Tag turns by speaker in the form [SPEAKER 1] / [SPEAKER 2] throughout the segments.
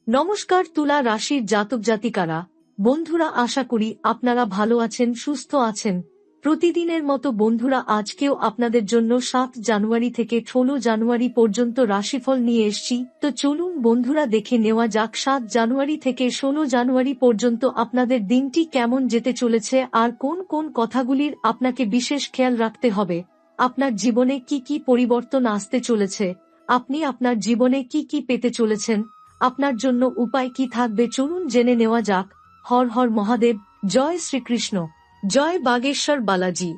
[SPEAKER 1] নমস্কার তুলা রাশির জাতক জাতিকারা, বন্ধুরা, আশা করি আপনারা ভালো আছেন, সুস্থ আছেন। প্রতিদিনের মতো বন্ধুরা, আজকেও আপনাদের জন্য 7 জানুয়ারি থেকে 16 জানুয়ারি পর্যন্ত রাশিফল নিয়ে এসেছি। তো চলুন বন্ধুরা, দেখে নেওয়া যাক 7 জানুয়ারি থেকে 16 জানুয়ারি পর্যন্ত আপনাদের দিনটি কেমন যেতে চলেছে আর কোন কোন কথাগুলির আপনাকে বিশেষ খেয়াল রাখতে হবে। আপনার জীবনে কি কি পরিবর্তন আসতে চলেছে, আপনি আপনার জীবনে কি কি পেতে চলেছেন, আপনার জন্য উপায় কি থাকবে, চলুন জেনে নেওয়া যাক। হর হর মহাদেব, জয় শ্রীকৃষ্ণ, জয় বাগেশ্বর বালাজি।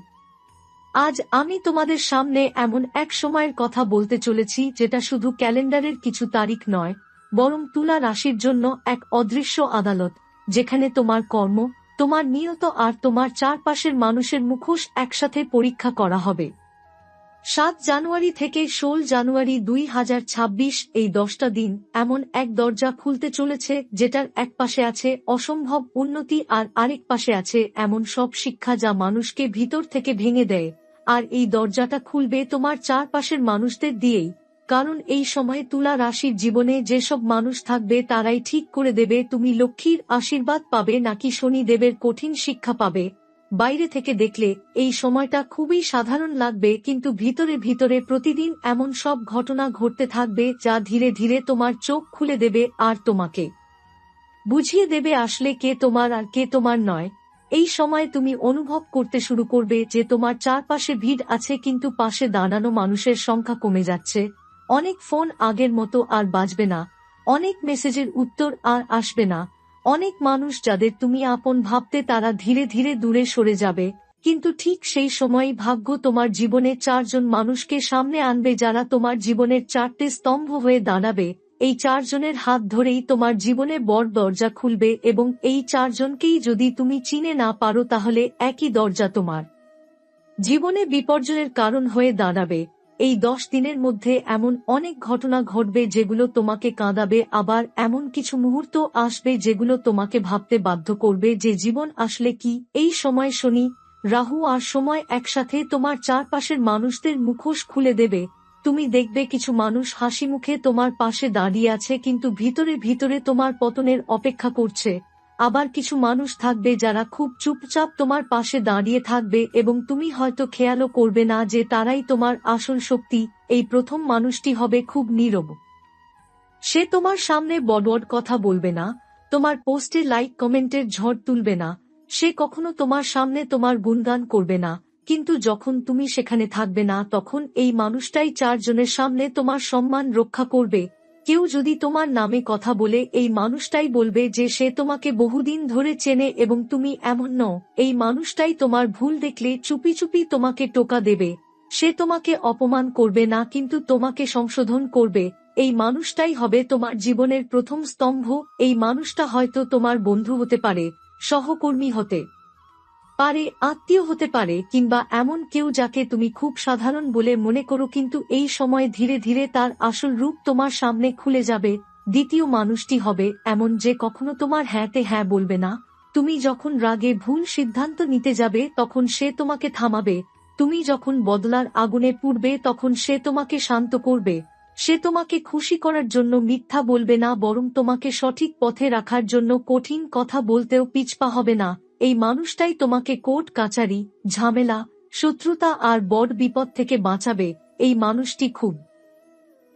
[SPEAKER 1] আজ আমি তোমাদের সামনে এমন এক সময়ের কথা বলতে চলেছি যেটা শুধু ক্যালেন্ডারের কিছু তারিখ নয়, বরং তুলা রাশির জন্য এক অদৃশ্য আদালত, যেখানে তোমার কর্ম, তোমার নিয়ত আর তোমার চারপাশের মানুষের মুখোশ একসাথে পরীক্ষা করা হবে। 7 জানুয়ারি থেকে 16 জানুয়ারি 2026 এই 10টা দিন এমন এক দরজা খুলতে চলেছে যেটার এক পাশে আছে অসম্ভব উন্নতি আর আরেক পাশে আছে এমন সব শিক্ষা যা মানুষকে ভিতর থেকে ভেঙে দেয়। আর এই দরজাটা খুলবে তোমার চারপাশের মানুষদের দিয়েই, কারণ এই সময়ে তুলা রাশির জীবনে যেসব মানুষ থাকবে তারাই ঠিক করে দেবে তুমি লক্ষ্মীর আশীর্বাদ পাবে নাকি শনি দেবের কঠিন শিক্ষা পাবে। বাইরে থেকে দেখলে এই সময়টা খুবই সাধারণ লাগবে, কিন্তু ভিতরে ভিতরে প্রতিদিন এমন সব ঘটনা ঘটতে থাকবে যা ধীরে ধীরে তোমার চোখ খুলে দেবে আর তোমাকে বুঝিয়ে দেবে আসলে কে তোমার আর কে তোমার নয়। এই সময় তুমি অনুভব করতে শুরু করবে যে তোমার চারপাশে ভিড় আছে, কিন্তু পাশে দাঁড়ানো মানুষের সংখ্যা কমে যাচ্ছে। অনেক ফোন আগের মতো আর বাজবে না, অনেক মেসেজের উত্তর আর আসবে না, অনেক মানুষ যাদের তুমি আপন ভাবতে তারা ধীরে ধীরে দূরে সরে যাবে। কিন্তু ঠিক সেই সময়ই ভাগ্য তোমার জীবনে 4 জন মানুষকে সামনে আনবে যারা তোমার জীবনের 4টে স্তম্ভ হয়ে দাঁড়াবে। এই 4 জনের হাত ধরেই তোমার জীবনে বড় দরজা খুলবে, এবং এই 4 জনকেই যদি তুমি চিনে না পারো তাহলে একই দরজা তোমার জীবনে বিপর্যয়ের কারণ হয়ে দাঁড়াবে। এই 10 দিনের মধ্যে এমন অনেক ঘটনা ঘটবে যেগুলো তোমাকে কাঁদাবে, আবার এমন কিছু মুহূর্ত আসবে যেগুলো তোমাকে ভাবতে বাধ্য করবে যে জীবন আসলে কি। এই সময় শনি, রাহু আর সময় একসাথে তোমার চারপাশের মানুষদের মুখোশ খুলে দেবে। তুমি দেখবে কিছু মানুষ হাসি মুখে তোমার পাশে দাঁড়িয়ে আছে, কিন্তু ভিতরে ভিতরে তোমার পতনের অপেক্ষা করছে। আবার কিছু মানুষ থাকবে যারা খুব চুপচাপ তোমার পাশে দাঁড়িয়ে থাকবে এবং তুমি হয়তো খেয়ালও করবে না যে তারাই তোমার আসল শক্তি। এই প্রথম মানুষটি হবে খুব নীরব, সে তোমার সামনে বড় কথা বলবে না, তোমার পোস্টে লাইক কমেন্টের ঝড় তুলবে না, সে কখনো তোমার সামনে তোমার গুণগান করবে না। কিন্তু যখন তুমি সেখানে থাকবে না তখন এই মানুষটাই 4 জনের সামনে তোমার সম্মান রক্ষা করবে। কেউ যদি তোমার নামে কথা বলে এই মানুষটাই বলবে যে সে তোমাকে বহুদিন ধরে চেনে এবং তুমি এমন নও। এই মানুষটাই তোমার ভুল দেখলে চুপি চুপি তোমাকে টোকা দেবে। সে তোমাকে অপমান করবে না, কিন্তু তোমাকে সংশোধন করবে। এই মানুষটাই হবে তোমার জীবনের প্রথম স্তম্ভ। এই মানুষটা হয়তো তোমার বন্ধু হতে পারে, সহকর্মী হতে পারে, আত্মীয় হতে পারে, কিংবা এমন কেউ যাকে তুমি খুব সাধারণ বলে মনে করো, কিন্তু এই সময় ধীরে ধীরে তার আসল রূপ তোমার সামনে খুলে যাবে। দ্বিতীয় মানুষটি হবে এমন যে কখনো তোমার হ্যাঁতে হ্যাঁ বলবে না। তুমি যখন রাগে ভুল সিদ্ধান্ত নিতে যাবে তখন সে তোমাকে থামাবে। তুমি যখন বদলার আগুনে পুড়বে তখন সে তোমাকে শান্ত করবে। সে তোমাকে খুশি করার জন্য মিথ্যা বলবে না, বরং তোমাকে সঠিক পথে রাখার জন্য কঠিন কথা বলতেও পিছপা হবে না। এই মানুষটাই তোমাকে কোর্ট কাচারি, ঝামেলা, শত্রুতা আর বড় বিপদ থেকে বাঁচাবে। এই মানুষটি খুব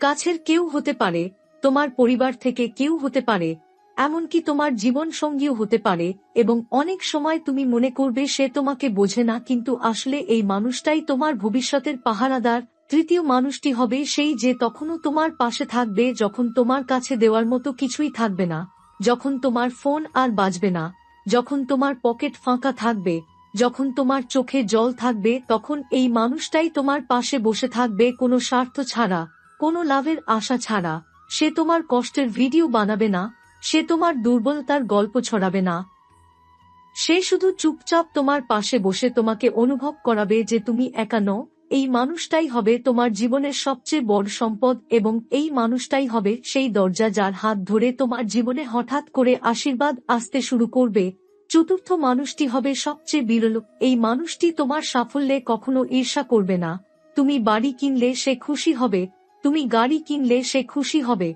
[SPEAKER 1] কাছের কেউ হতে পারে, তোমার পরিবার থেকে কেউ হতে পারে, এমনকি তোমার জীবন সঙ্গীও হতে পারে। এবং অনেক সময় তুমি মনে করবে সে তোমাকে বোঝে না, কিন্তু আসলে এই মানুষটাই তোমার ভবিষ্যতের পাহারাদার। তৃতীয় মানুষটি হবে সেই যে তখনও তোমার পাশে থাকবে যখন তোমার কাছে দেওয়ার মতো কিছুই থাকবে না, যখন তোমার ফোন আর বাজবে না, যখন তোমার পকেট ফাঁকা থাকবে, যখন তোমার চোখে জল থাকবে, তখন এই মানুষটাই তোমার পাশে বসে থাকবে কোনো স্বার্থ ছাড়া, কোনো লাভের আশা ছাড়া। সে তোমার কষ্টের ভিডিও বানাবে না, সে তোমার দুর্বলতার গল্প ছড়াবে না, সে শুধু চুপচাপ তোমার পাশে বসে তোমাকে অনুভব করাবে যে তুমি একা নও। এই মানুষটাই হবে তোমার জীবনের সবচেয়ে বড় সম্পদ, এবং এই মানুষটাই হবে সেই দরজা যার হাত ধরে তোমার জীবনে হঠাৎ করে আশীর্বাদ আসতে শুরু করবে। চতুর্থ মানুষটি হবে সবচেয়ে বিরল। এই মানুষটি তোমার সাফল্যে কখনো ঈর্ষা করবে না। তুমি বাড়ি কিনলে সে খুশি হবে, তুমি গাড়ি কিনলে সে খুশি হবে,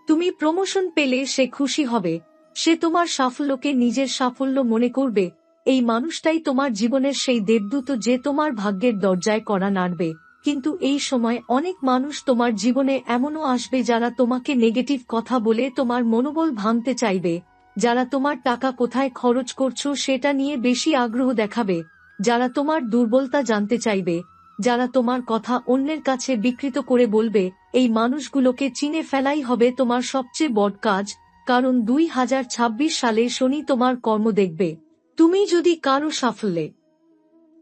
[SPEAKER 1] তুমি প্রমোশন পেলে সে খুশি হবে, সে তোমার সাফল্যকে নিজের সাফল্য মনে করবে। এই মানুষটাই তোমার জীবনের সেই দেবদূত যে তোমার ভাগ্যের দরজায় কড়া নাড়বে। কিন্তু এই সময় অনেক মানুষ তোমার জীবনে এমনও আসবে যারা তোমাকে নেগেটিভ কথা বলে তোমার মনোবল ভাঙতে চাইবে, যারা তোমার টাকা কোথায় খরচ করছো সেটা নিয়ে বেশি আগ্রহ দেখাবে, যারা তোমার দুর্বলতা জানতে চাইবে, যারা তোমার কথা অন্যের কাছে বিকৃত করে বলবে। এই মানুষগুলোকে চিনে ফেলাই হবে তোমার সবচেয়ে বড় কাজ, কারণ 2026 সালে শনি তোমার কর্ম দেখবে। তুমি যদি কারো সাফল্যে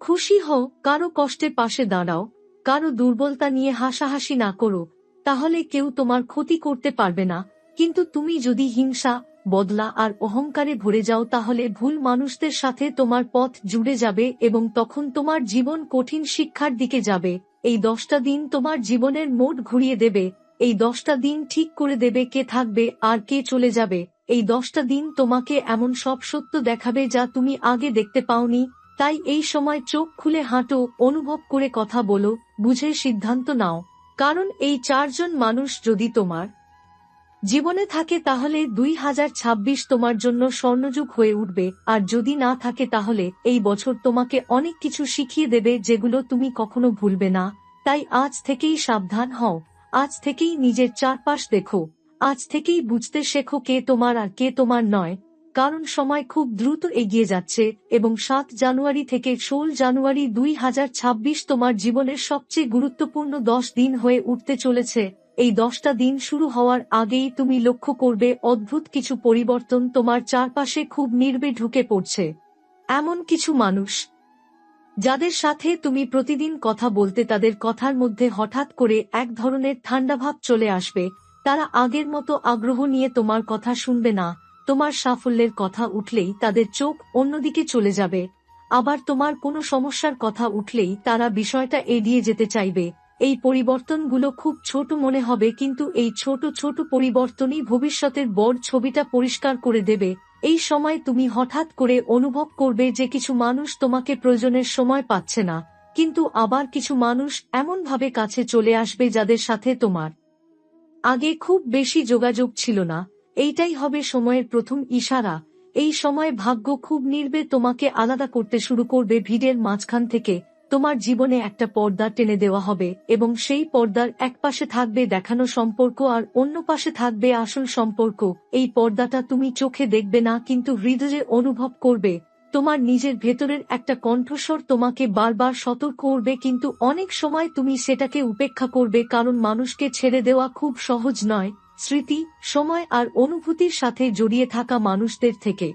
[SPEAKER 1] খুশি হও, কারো কষ্টের পাশে দাঁড়াও, কারো দুর্বলতা নিয়ে হাসাহাসি না করো, তাহলে কেউ তোমার ক্ষতি করতে পারবে না। কিন্তু তুমি যদি হিংসা, বদলা আর অহংকারে ভরে যাও তাহলে ভুল মানুষদের সাথে তোমার পথ জুড়ে যাবে এবং তখন তোমার জীবন কঠিন শিক্ষার দিকে যাবে। এই 10টা দিন তোমার জীবনের মোড় ঘুরিয়ে দেবে। এই 10টা দিন ঠিক করে দেবে কে থাকবে আর কে চলে যাবে। এই 10টা দিন তোমাকে এমন সব সত্য দেখাবে যা তুমি আগে দেখতে পাওনি। তাই এই সময় চোখ খুলে হাঁটো, অনুভব করে কথা বলো, বুঝে সিদ্ধান্ত নাও। কারণ এই 4জন মানুষ যদি তোমার জীবনে থাকে তাহলে 2026 তোমার জন্য স্বর্ণযুগ হয়ে উঠবে, আর যদি না থাকে তাহলে এই বছর তোমাকে অনেক কিছু শিখিয়ে দেবে যেগুলো তুমি কখনো ভুলবে না। তাই আজ থেকেই সাবধান হও, আজ থেকেই নিজের চারপাশ দেখো, আজ থেকেই বুঝতে শেখো কে তোমার আর কে তোমার নয়। কারণ সময় খুব দ্রুত এগিয়ে যাচ্ছে এবং 7 জানুয়ারি থেকে 16 জানুয়ারি 2026 তোমার জীবনের সবচেয়ে গুরুত্বপূর্ণ 10 দিন হয়ে উঠতে চলেছে। এই 10টা দিন শুরু হওয়ার আগেই তুমি লক্ষ্য করবে অদ্ভুত কিছু পরিবর্তন তোমার চারপাশে খুব নির্বে ঢুকে পড়ছে। এমন কিছু মানুষ যাদের সাথে তুমি প্রতিদিন কথা বলতে তাদের কথার মধ্যে হঠাৎ করে এক ধরনের ঠান্ডাভাব চলে আসবে। তারা আগের মতো আগ্রহ নিয়ে তোমার কথা শুনবে না। তোমার সাফল্যের কথা উঠলেই তাদের চোখ অন্যদিকে চলে যাবে। আবার তোমার কোনো সমস্যার কথা উঠলেই তারা বিষয়টা এড়িয়ে যেতে চাইবে। এই পরিবর্তনগুলো খুব ছোট মনে হবে, কিন্তু এই ছোট ছোট পরিবর্তনই ভবিষ্যতের বড় ছবিটা পরিষ্কার করে দেবে। এই সময় তুমি হঠাৎ করে অনুভব করবে যে কিছু মানুষ তোমাকে প্রয়োজনের সময় পাচ্ছে না, কিন্তু আবার কিছু মানুষ এমনভাবে কাছে চলে আসবে যাদের সাথে তোমার আগে খুব বেশি যোগাযোগ ছিল না। এইটাই হবে সময়ের প্রথম ইশারা। এই সময় ভাগ্য খুব নির্বে তোমাকে আলাদা করতে শুরু করবে ভিড়ের মাঝখান থেকে। তোমার জীবনে একটা পর্দা টেনে দেওয়া হবে এবং সেই পর্দার এক পাশে থাকবে দেখানো সম্পর্ক আর অন্য পাশে থাকবে আসল সম্পর্ক। এই পর্দাটা তুমি চোখে দেখবে না, কিন্তু হৃদয়ে অনুভব করবে। তোমার নিজের ভেতরের একটা কণ্ঠস্বর তোমাকে বারবার সতর্ক করবে, কিন্তু অনেক সময় তুমি সেটাকে উপেক্ষা করবে, কারণ মানুষকে ছেড়ে দেওয়া খুব সহজ নয়। স্মৃতি, সময় আর অনুভূতির সাথে জড়িয়ে থাকা মানুষদের থেকে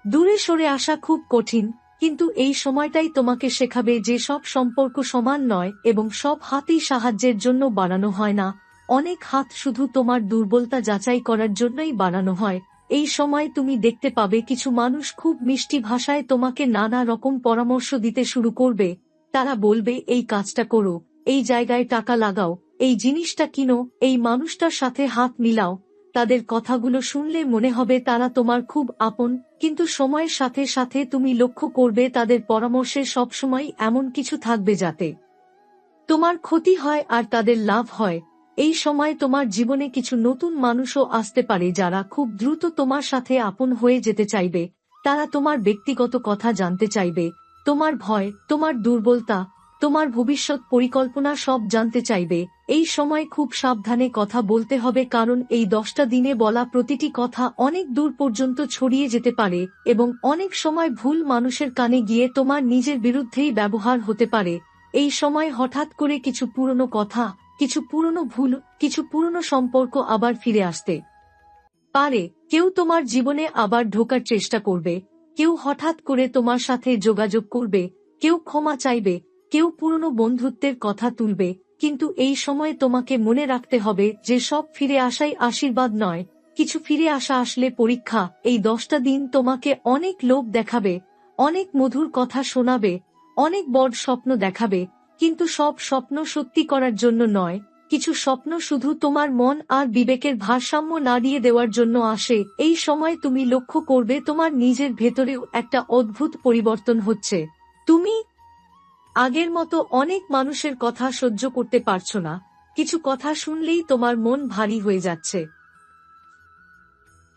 [SPEAKER 1] দূরে সরে আসা খুব কঠিন, কিন্তু এই সময়টাই তোমাকে শেখাবে যে সব সম্পর্ক সমান নয় এবং সব হাতই সাহায্যের জন্য বানানো হয় না। অনেক হাত শুধু তোমার দুর্বলতা যাচাই করার জন্যই বানানো হয়। এই সময় তুমি দেখতে পাবে কিছু মানুষ খুব মিষ্টি ভাষায় তোমাকে নানা রকম পরামর্শ দিতে শুরু করবে। তারা বলবে এই কাজটা করো, এই জায়গায় টাকা লাগাও, এই জিনিসটা কিনো, এই মানুষটার সাথে হাত মিলাও। তাদের কথাগুলো শুনলে মনে হবে তারা তোমার খুব আপন, কিন্তু সময়ের সাথে সাথে তুমি লক্ষ্য করবে তাদের পরামর্শে সবসময় এমন কিছু থাকবে যাতে তোমার ক্ষতি হয় আর তাদের লাভ হয়। এই সময় তোমার জীবনে কিছু নতুন মানুষও আসতে পারে যারা খুব দ্রুত তোমার সাথে আপন হয়ে যেতে চাইবে। তারা তোমার ব্যক্তিগত কথা জানতে চাইবে, তোমার ভয়, তোমার দুর্বলতা, তোমার ভবিষ্যৎ পরিকল্পনা সব জানতে চাইবে। এই সময় খুব সাবধানে কথা বলতে হবে, কারণ এই 10টা দিনে বলা প্রতিটি কথা অনেক দূর পর্যন্ত ছড়িয়ে যেতে পারে এবং অনেক সময় ভুল মানুষের কানে গিয়ে তোমার নিজের বিরুদ্ধেই ব্যবহার হতে পারে। এই সময় হঠাৎ করে কিছু পুরনো কথা, কিছু পুরনো ভুল, কিছু পুরনো সম্পর্ক আবার ফিরে আসতে পারে। কেউ তোমার জীবনে আবার ঢোকার চেষ্টা করবে, কেউ হঠাৎ করে তোমার সাথে যোগাযোগ করবে, কেউ ক্ষমা চাইবে, কেউ পুরনো বন্ধুত্বের কথা তুলবে। কিন্তু এই সময় তোমাকে মনে রাখতে হবে যে সব ফিরে আসাই আশীর্বাদ নয়, কিছু ফিরে আসা আসলে পরীক্ষা। এই 10টা দিন তোমাকে অনেক লোভ দেখাবে, অনেক মধুর কথা শোনাবে, অনেক বড় স্বপ্ন দেখাবে, কিন্তু সব স্বপ্ন সত্যি করার জন্য নয়। কিছু স্বপ্ন শুধু তোমার মন আর বিবেকের ভারসাম্য নাড়িয়ে দেওয়ার জন্য আসে। এই সময় তুমি লক্ষ্য করবে তোমার নিজের ভেতরেও একটা অদ্ভুত পরিবর্তন হচ্ছে। তুমি আগের মতো অনেক মানুষের কথা সহ্য করতে পারছো না। কিছু কথা শুনলেই তোমার মন ভারী হয়ে যাচ্ছে।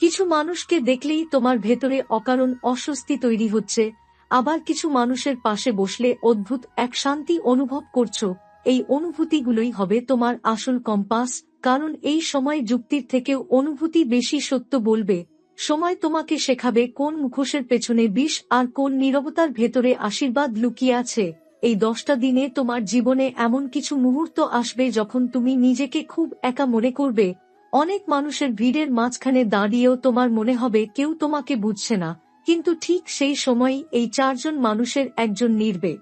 [SPEAKER 1] কিছু মানুষকে দেখলেই তোমার ভেতরে অকারণ অস্বস্তি তৈরি হচ্ছে, আবার কিছু মানুষের পাশে বসলে অদ্ভুত এক শান্তি অনুভব করছো। এই অনুভূতিগুলোই হবে তোমার আসল কম্পাস, কারণ এই সময় যুক্তির থেকেও অনুভূতি বেশি সত্য বলবে। সময় তোমাকে শেখাবে কোন মুখোশের পেছনে বিষ আর কোন নীরবতার ভেতরে আশীর্বাদ লুকিয়ে আছে। এই 10টা দিনে তোমার জীবনে এমন কিছু মুহূর্ত আসবে যখন তুমি নিজেকে খুব একা মনে করবে। অনেক মানুষের ভিড়ের মাঝখানে দাঁড়িয়েও তোমার মনে হবে কেউ তোমাকে বুঝছে না, কিন্তু ঠিক সেই সময়ই এই 4জন মানুষের একজন নির্বে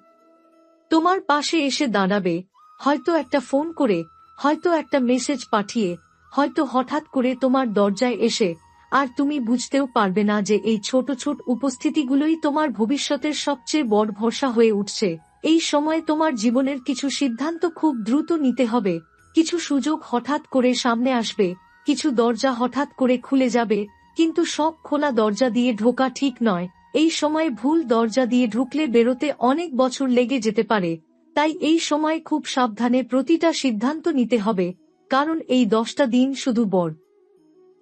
[SPEAKER 1] তোমার পাশে এসে দাঁড়াবে, হয়তো একটা ফোন করে, হয়তো একটা মেসেজ পাঠিয়ে, হয়তো হঠাৎ করে তোমার দরজায় এসে। আর তুমি বুঝতেও পারবে না যে এই ছোট ছোট উপস্থিতিগুলোই তোমার ভবিষ্যতের সবচেয়ে বড় ভরসা হয়ে উঠছে। এই সময় তোমার জীবনের কিছু সিদ্ধান্ত খুব দ্রুত নিতে হবে, কিছু সুযোগ হঠাৎ করে সামনে আসবে, কিছু দরজা হঠাৎ করে খুলে যাবে, কিন্তু সব খোলা দরজা দিয়ে ঢোকা ঠিক নয়। এই সময় ভুল দরজা দিয়ে ঢুকলে বেরোতে অনেক বছর লেগে যেতে পারে। তাই এই সময় খুব সাবধানে প্রতিটা সিদ্ধান্ত নিতে হবে, কারণ এই 10টা দিন শুধু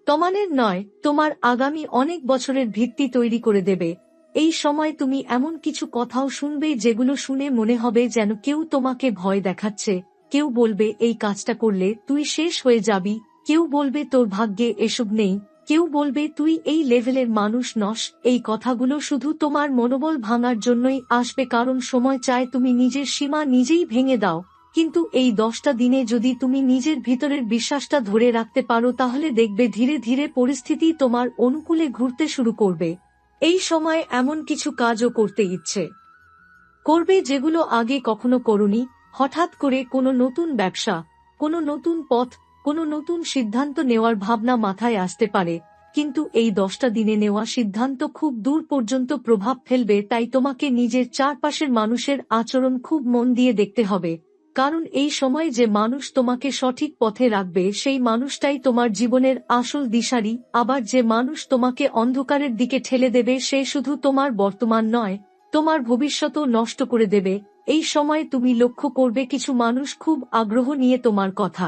[SPEAKER 1] তোমাদের নয়, তোমার আগামী অনেক বছরের ভিত্তি তৈরি করে দেবে। এই সময় তুমি এমন কিছু কথাও শুনবে যেগুলো শুনে মনে হবে যেন কেউ তোমাকে ভয় দেখাচ্ছে। কেউ বলবে এই কাজটা করলে তুই শেষ হয়ে যাবি, কেউ বলবে তোর ভাগ্যে এসব নেই, কেউ বলবে তুই এই লেভেলের মানুষ নস। এই কথাগুলো শুধু তোমার মনোবল ভাঙার জন্যই আসবে, কারণ সময় চায় তুমি নিজের সীমা নিজেই ভেঙে দাও। কিন্তু এই 10টা দিনে যদি তুমি নিজের ভিতরের বিশ্বাসটা ধরে রাখতে পারো, তাহলে দেখবে ধীরে ধীরে পরিস্থিতি তোমার অনুকূলে ঘুরতে শুরু করবে। এই সময় এমন কিছু কাজও করতে ইচ্ছে করবে যেগুলো আগে কখনো করোনি। হঠাৎ করে কোনো নতুন ব্যবসা, কোনো নতুন পথ, কোনো নতুন সিদ্ধান্ত নেওয়ার ভাবনা মাথায় আসতে পারে। কিন্তু এই 10টা দিনে নেওয়া সিদ্ধান্ত খুব দূর পর্যন্ত প্রভাব ফেলবে। তাই তোমাকে নিজের চারপাশের মানুষের আচরণ খুব মন দিয়ে দেখতে হবে, কারণ এই সময় যে মানুষ তোমাকে সঠিক পথে রাখবে সেই মানুষটাই তোমার জীবনের আসল দিশারি। আবার যে মানুষ তোমাকে অন্ধকারের দিকে ঠেলে দেবে সে শুধু তোমার বর্তমান নয়, তোমার ভবিষ্যতও নষ্ট করে দেবে। এই সময় তুমি লক্ষ্য করবে কিছু মানুষ খুব আগ্রহ নিয়ে তোমার কথা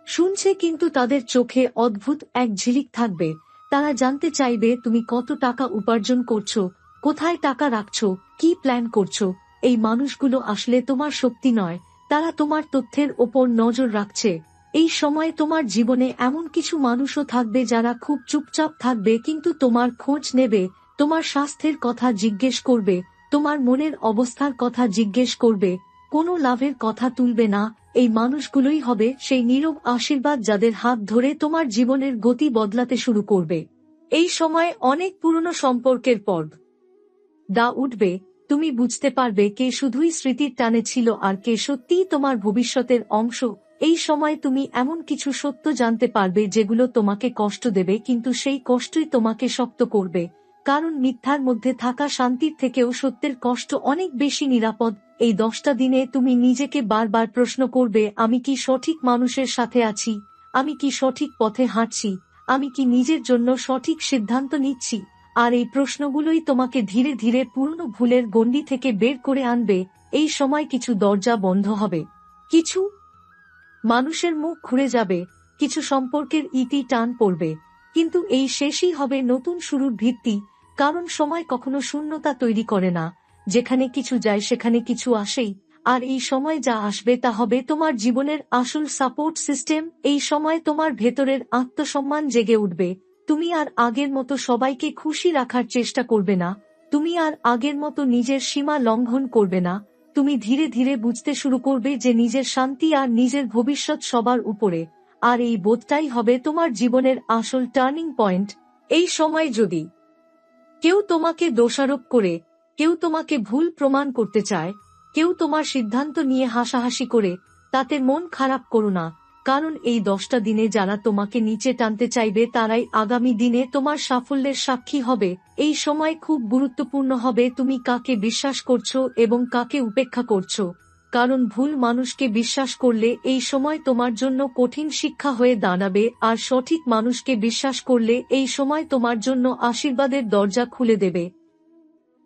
[SPEAKER 1] শুনছে, কিন্তু তাদের চোখে অদ্ভুত এক ঝিলিক থাকবে। তারা জানতে চাইবে তুমি কত টাকা উপার্জন করছো, কোথায় টাকা রাখছো, কি প্ল্যান করছো। এই মানুষগুলো আসলে তোমার শক্তি নয়, তারা তোমার তথ্যের ওপর নজর রাখছে। এই সময় তোমার জীবনে এমন কিছু মানুষও থাকবে যারা খুব চুপচাপ থাকবে, কিন্তু তোমার খোঁজ নেবে, তোমার স্বাস্থ্যের কথা জিজ্ঞেস করবে, তোমার মনের অবস্থার কথা জিজ্ঞেস করবে, কোনো লাভের কথা তুলবে না। এই মানুষগুলোই হবে সেই নীরব আশীর্বাদ যাদের হাত ধরে তোমার জীবনের গতি বদলাতে শুরু করবে। এই সময় অনেক পুরনো সম্পর্কের পর্দা উঠবে, তুমি বুঝতে পারবে কে শুধুই স্মৃতির টানে ছিল আর কে সত্যিই তোমার ভবিষ্যতের অংশ। এই সময় তুমি এমন কিছু সত্য জানতে পারবে যেগুলো তোমাকে কষ্ট দেবে, কিন্তু সেই কষ্টই তোমাকে শক্ত করবে। কারণ মিথ্যার মধ্যে থাকা শান্তির থেকেও সত্যের কষ্ট অনেক বেশি নিরাপদ। এই 10টা দিনে তুমি নিজেকে বারবার প্রশ্ন করবে, আমি কি সঠিক মানুষের সাথে আছি, আমি কি সঠিক পথে হাঁটছি, আমি কি নিজের জন্য সঠিক সিদ্ধান্ত নিচ্ছি। আর এই প্রশ্নগুলোই তোমাকে ধীরে ধীরে পুরনো ভুলের গণ্ডি থেকে বের করে আনবে। এই সময় কিছু দরজা বন্ধ হবে, কিছু মানুষের মুখ ঘুরে যাবে, কিছু সম্পর্কের ইতি টান পড়বে, কিন্তু এই শেষই হবে নতুন শুরুর ভিত্তি। কারণ সময় কখনো শূন্যতা তৈরি করে না, যেখানে কিছু যায় সেখানে কিছু আসেই। আর এই সময় যা আসবে তা হবে তোমার জীবনের আসল সাপোর্ট সিস্টেম। এই সময় তোমার ভেতরের আত্মসম্মান জেগে উঠবে। তুমি আর আগের মতো সবাইকে খুশি রাখার চেষ্টা করবে না, তুমি আর আগের মতো নিজের সীমা লঙ্ঘন করবে না। তুমি ধীরে ধীরে বুঝতে শুরু করবে যে নিজের শান্তি আর নিজের ভবিষ্যৎ সবার উপরে। আর এই বোধটাই হবে তোমার জীবনের আসল টার্নিং পয়েন্ট। এই সময় যদি কেউ তোমাকে দোষারোপ করে, কেউ তোমাকে ভুল প্রমাণ করতে চায়, কেউ তোমার সিদ্ধান্ত নিয়ে হাসাহাসি করে, তাতে মন খারাপ করো না। কারণ এই 10টা দিনে যারা তোমাকে নিচে টানতে চাইবে তারাই আগামী দিনে তোমার সাফল্যের সাক্ষী হবে। এই সময় খুব গুরুত্বপূর্ণ হবে তুমি কাকে বিশ্বাস করছো এবং কাকে উপেক্ষা করছো। কারণ ভুল মানুষকে বিশ্বাস করলে এই সময় তোমার জন্য কঠিন শিক্ষা হয়ে দাঁড়াবে, আর সঠিক মানুষকে বিশ্বাস করলে এই সময় তোমার জন্য আশীর্বাদের দরজা খুলে দেবে।